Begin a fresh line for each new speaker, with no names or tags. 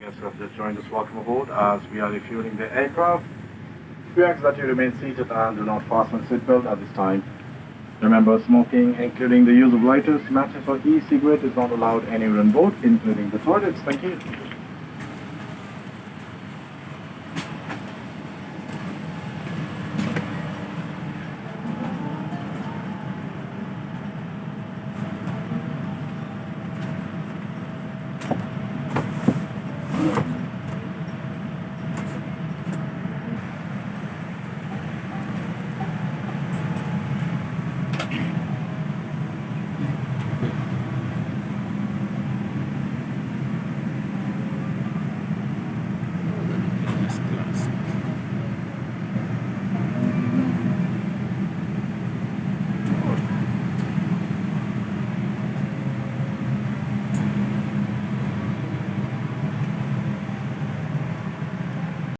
Guests who have just joined us, welcome aboard as we are refueling the aircraft. We ask that you remain seated and do not fasten seatbelt at this time. Remember, smoking, including the use of lighters, matches, or e-cigarette, is not allowed anywhere on board, including the toilets. Thank you.